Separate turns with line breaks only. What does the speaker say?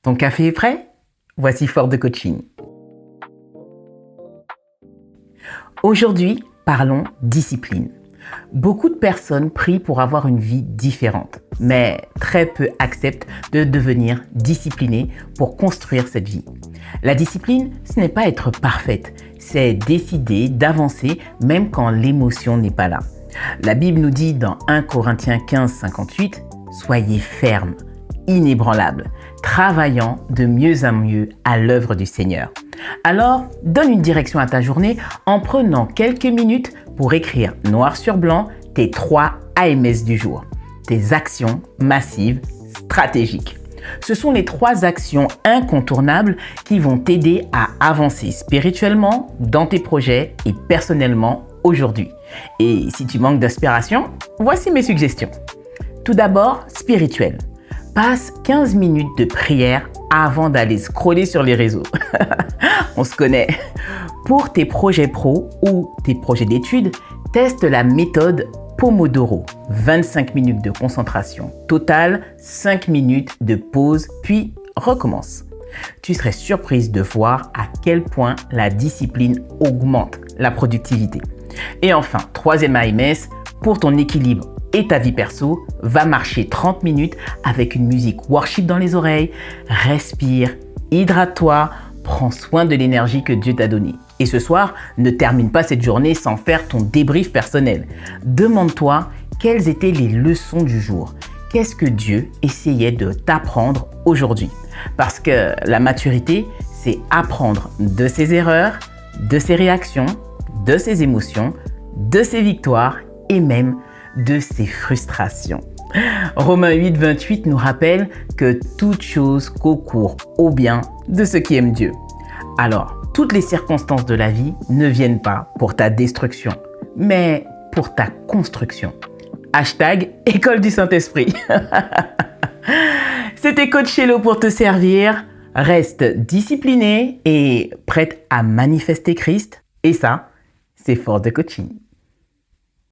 Ton café est prêt? Voici Fort de Coaching. Aujourd'hui, parlons discipline. Beaucoup de personnes prient pour avoir une vie différente, mais très peu acceptent de devenir disciplinés pour construire cette vie. La discipline, ce n'est pas être parfaite, c'est décider d'avancer même quand l'émotion n'est pas là. La Bible nous dit dans 1 Corinthiens 15, 58, « Soyez fermes, inébranlables, travaillant de mieux en mieux à l'œuvre du Seigneur. » Alors, donne une direction à ta journée en prenant quelques minutes pour écrire noir sur blanc tes 3 AMS du jour, tes actions massives stratégiques. Ce sont les 3 actions incontournables qui vont t'aider à avancer spirituellement dans tes projets et personnellement aujourd'hui. Et si tu manques d'inspiration, voici mes suggestions. Tout d'abord, spirituel. Passe 15 minutes de prière avant d'aller scroller sur les réseaux. On se connaît. Pour tes projets pro ou tes projets d'études, teste la méthode Pomodoro. 25 minutes de concentration totale, 5 minutes de pause, puis recommence. Tu serais surprise de voir à quel point la discipline augmente la productivité. Et enfin, 3e AMS, pour ton équilibre et ta vie perso, va marcher 30 minutes avec une musique worship dans les oreilles, respire, hydrate-toi, prends soin de l'énergie que Dieu t'a donnée. Et ce soir, ne termine pas cette journée sans faire ton débrief personnel. Demande-toi quelles étaient les leçons du jour. Qu'est-ce que Dieu essayait de t'apprendre aujourd'hui? Parce que la maturité, c'est apprendre de ses erreurs, de ses réactions, de ses émotions, de ses victoires et même de ses frustrations. Romains 8, 28 nous rappelle que toute chose concourt au bien de ceux qui aiment Dieu. Alors, toutes les circonstances de la vie ne viennent pas pour ta destruction, mais pour ta construction. Hashtag École du Saint-Esprit. C'était Coach Hello pour te servir. Reste discipliné et prête à manifester Christ. Et ça, c'est Fort de Coaching.